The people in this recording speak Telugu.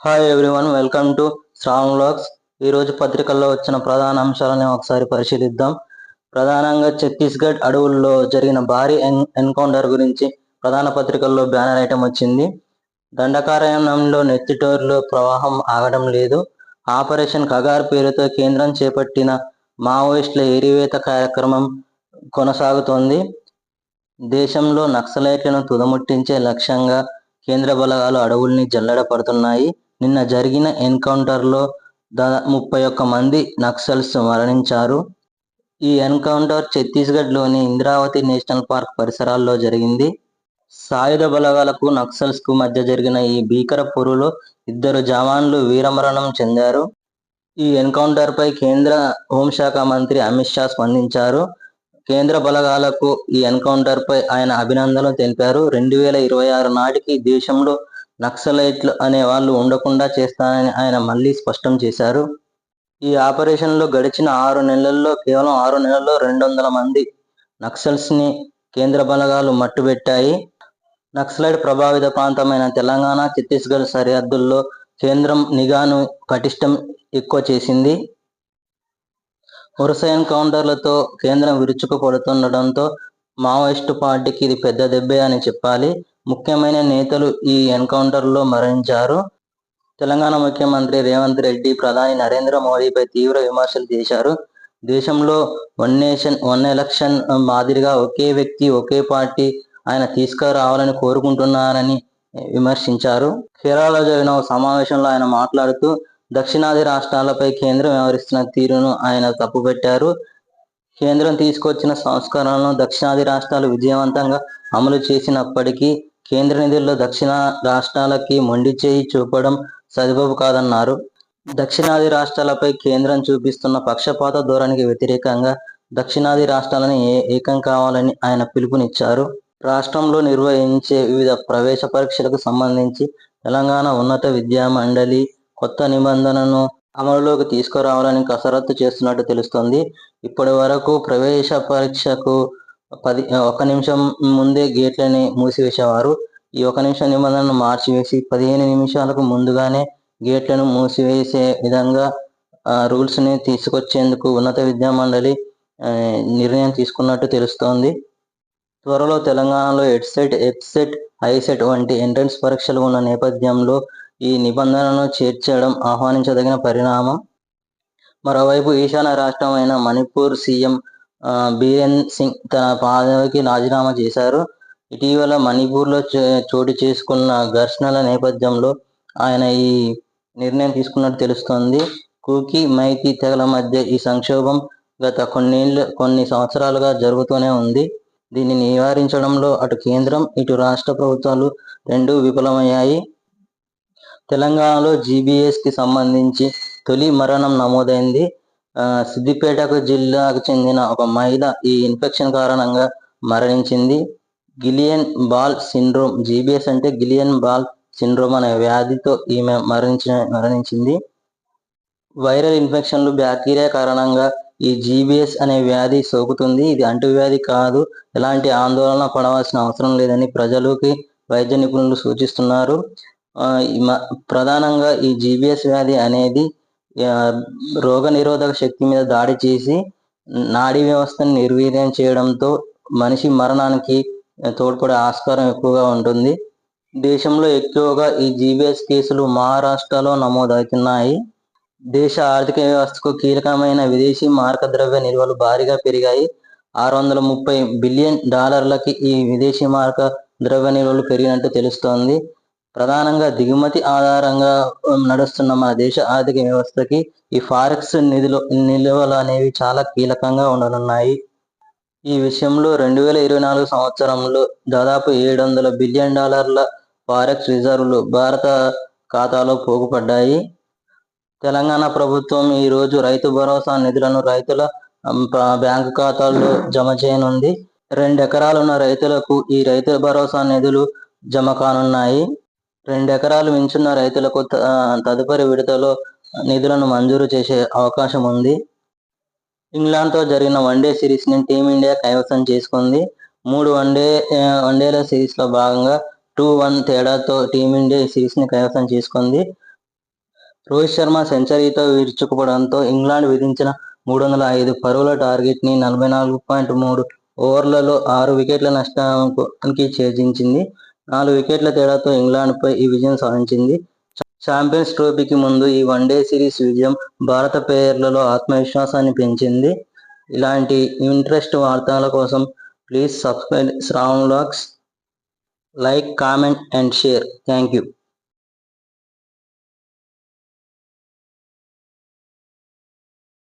Hi everyone, welcome to Shravan vlogs. ఈరోజు పత్రికల్లో వచ్చిన ప్రధాన అంశాలను ఒకసారి పరిశీలిద్దాం. ప్రధానంగా ఛత్తీస్గఢ్ అడవుల్లో జరిగిన భారీ ఎన్కౌంటర్ గురించి ప్రధాన పత్రికల్లో బ్యానర్ ఐటమ్ వచ్చింది. దండకారణ్యంలో నెత్తిటోర్లు ప్రవాహం ఆగడం లేదు. ఆపరేషన్ కగార్ పేరుతో కేంద్రం చేపట్టిన మావోయిస్టుల ఏరివేత కార్యక్రమం కొనసాగుతోంది. దేశంలో నక్సలైట్లను తుదముట్టించే లక్ష్యంగా కేంద్ర బలగాలు అడవుల్ని జల్లెడ పడుతున్నాయి. నిన్న జరిగిన ఎన్కౌంటర్లో 31 మంది నక్సల్స్ మరణించారు. ఈ ఎన్కౌంటర్ ఛత్తీస్గఢ్లోని ఇంద్రావతి నేషనల్ పార్క్ పరిసరాల్లో జరిగింది. సాయుధ బలగాలకు నక్సల్స్కు మధ్య జరిగిన ఈ భీకర పోరులో 2 జవాన్లు వీరమరణం చెందారు. ఈ ఎన్కౌంటర్పై కేంద్ర హోంశాఖ మంత్రి అమిత్ షా స్పందించారు. కేంద్ర బలగాలకు ఈ ఎన్కౌంటర్పై ఆయన అభినందనలు తెలిపారు. 2026 నాటికి దేశంలో నక్సలైట్లు అనే వాళ్ళు ఉండకుండా చేస్తానని ఆయన మళ్లీ స్పష్టం చేశారు. ఈ ఆపరేషన్లో గడిచిన 6 నెలల్లో కేవలం 6 నెలల్లో 200 మంది నక్సల్స్ని కేంద్ర బలగాలు మట్టుబెట్టాయి. నక్సలైట్ ప్రభావిత ప్రాంతమైన తెలంగాణ, ఛత్తీస్గఢ్ సరిహద్దుల్లో కేంద్రం నిఘాను పటిష్టం ఎక్కువ చేసింది. వరుస ఎన్కౌంటర్లతో కేంద్రం విరుచుకుపడుతుండటంతో మావోయిస్టు పార్టీకి ఇది పెద్ద దెబ్బే అని చెప్పాలి. ముఖ్యమైన నేతలు ఈ ఎన్కౌంటర్లో మరణించారు. తెలంగాణ ముఖ్యమంత్రి రేవంత్ రెడ్డి ప్రధాని నరేంద్ర మోదీపై తీవ్ర విమర్శలు చేశారు. దేశంలో వన్ నేషన్ వన్ ఎలక్షన్ మాదిరిగా ఒకే వ్యక్తి ఒకే పార్టీ ఆయన తీసుకురావాలని కోరుకుంటున్నారని విమర్శించారు. కేరళలో జరిగిన ఒక సమావేశంలో ఆయన మాట్లాడుతూ దక్షిణాది రాష్ట్రాలపై కేంద్రం వ్యవహరిస్తున్న తీరును ఆయన తప్పుపెట్టారు. కేంద్రం తీసుకొచ్చిన సంస్కరణలను దక్షిణాది రాష్ట్రాలు విజయవంతంగా అమలు చేసినప్పటికీ కేంద్ర నిధుల్లో దక్షిణ రాష్ట్రాలకి మొండి చేయి చూపడం సబబు కాదన్నారు. దక్షిణాది రాష్ట్రాలపై కేంద్రం చూపిస్తున్న పక్షపాత ధోరణికి వ్యతిరేకంగా దక్షిణాది రాష్ట్రాలను ఏకం కావాలని ఆయన పిలుపునిచ్చారు. రాష్ట్రంలో నిర్వహించే వివిధ ప్రవేశ పరీక్షలకు సంబంధించి తెలంగాణ ఉన్నత విద్యా మండలి కొత్త నిబంధనను అమలులోకి తీసుకురావాలని కసరత్తు చేస్తున్నట్టు తెలుస్తోంది. ఇప్పటి వరకు ప్రవేశ పరీక్షకు 1 నిమిషం ముందే గేట్లని మూసివేసేవారు. ఈ 1 నిమిషం నిబంధనను మార్చివేసి 15 నిమిషాలకు ముందుగానే గేట్లను మూసివేసే విధంగా రూల్స్ని తీసుకొచ్చేందుకు ఉన్నత విద్యా మండలి నిర్ణయం తీసుకున్నట్టు తెలుస్తోంది. త్వరలో తెలంగాణలో ఎడ్సెట్, ఎఫ్సెట్, ఐసెట్ వంటి ఎంట్రన్స్ పరీక్షలు ఉన్న నేపథ్యంలో ఈ నిబంధనను చేర్చడం ఆహ్వానించదగిన పరిణామం. మరోవైపు ఈశాన్య రాష్ట్రమైన మణిపూర్ సీఎం బీరేన్ సింగ్ తన పదవికి రాజీనామా చేశారు. ఇటీవల మణిపూర్లో చోటు చేసుకున్న ఘర్షణల నేపథ్యంలో ఆయన ఈ నిర్ణయం తీసుకున్నట్టు తెలుస్తోంది. కూకీ, మైతీ తెగల మధ్య ఈ సంక్షోభం గత కొన్ని సంవత్సరాలుగా జరుగుతూనే ఉంది. దీన్ని నివారించడంలో అటు కేంద్రం, ఇటు రాష్ట్ర ప్రభుత్వాలు రెండూ విఫలమయ్యాయి. తెలంగాణలో జీబీఎస్కి సంబంధించి తొలి మరణం నమోదైంది. సిద్దిపేటకు జిల్లాకు చెందిన ఒక మహిళ ఈ ఇన్ఫెక్షన్ కారణంగా మరణించింది. గిలియన్ బాల్ సిండ్రోమ్, జీబీఎస్ అంటే గిలియన్ బాల్ సిండ్రోమ్ అనే వ్యాధితో ఈమె మరణించింది. వైరల్ ఇన్ఫెక్షన్లు, బ్యాక్టీరియా కారణంగా ఈ జీబీఎస్ అనే వ్యాధి సోకుతుంది. ఇది అంటువ్యాధి కాదు, ఎలాంటి ఆందోళన పడవలసిన అవసరం లేదని ప్రజలకి వైద్య నిపుణులు సూచిస్తున్నారు. ప్రధానంగా ఈ జీబీఎస్ వ్యాధి అనేది రోగ నిరోధక శక్తి మీద దాడి చేసి నాడీ వ్యవస్థను నిర్వీర్యం చేయడంతో మనిషి మరణానికి తోడ్పడే ఆస్కారం ఎక్కువగా ఉంటుంది. దేశంలో ఎక్కువగా ఈ జీబీఎస్ కేసులు మహారాష్ట్రలో నమోదవుతున్నాయి. దేశ ఆర్థిక వ్యవస్థకు కీలకమైన విదేశీ మారక ద్రవ్య నిల్వలు భారీగా పెరిగాయి. $630 బిలియన్ ఈ విదేశీ మారక ద్రవ్య నిల్వలు పెరిగినట్టు తెలుస్తోంది. ప్రధానంగా దిగుమతి ఆధారంగా నడుస్తున్న మన దేశ ఆర్థిక వ్యవస్థకి ఈ ఫారెక్స్ నిల్వలు అనేవి చాలా కీలకంగా ఉండనున్నాయి. ఈ విషయంలో 2024 సంవత్సరంలో దాదాపు $700 బిలియన్ ఫారెక్స్ రిజర్వులు భారత ఖాతాలో పోగుపడ్డాయి. తెలంగాణ ప్రభుత్వం ఈరోజు రైతు భరోసా నిధులను రైతుల బ్యాంకు ఖాతాల్లో జమ చేయనుంది. 2 ఎకరాలున్న రైతులకు ఈ రైతు భరోసా నిధులు జమ కానున్నాయి. 2 ఎకరాలు మించున్న రైతులకు తదుపరి విడతలో నిధులను మంజూరు చేసే అవకాశం ఉంది. ఇంగ్లాండ్తో జరిగిన వన్డే సిరీస్ని టీమిండియా కైవసం చేసుకుంది. 3 వన్డేల సిరీస్లో భాగంగా 2-1 తేడాతో టీమిండియా ఈ సిరీస్ని కైవసం చేసుకుంది. రోహిత్ శర్మ సెంచరీతో విరుచుకుపడడంతో ఇంగ్లాండ్ విధించిన 305 పరుగుల టార్గెట్ని 44.3 ఓవర్లలో 6 వికెట్ల నష్టానికి ఛేదించింది. 4 వికెట్ల తేడాతో ఇంగ్లాండ్పై ఈ విజయం సాధించింది. ఛాంపియన్స్ ట్రోఫీకి ముందు ఈ వన్డే సిరీస్ విజయం భారత ప్లేయర్లలో ఆత్మవిశ్వాసాన్ని పెంచింది. ఇలాంటి ఇంట్రెస్ట్ వార్తల కోసం please subscribe Shravan vlogs. Like, comment and share. Thank you.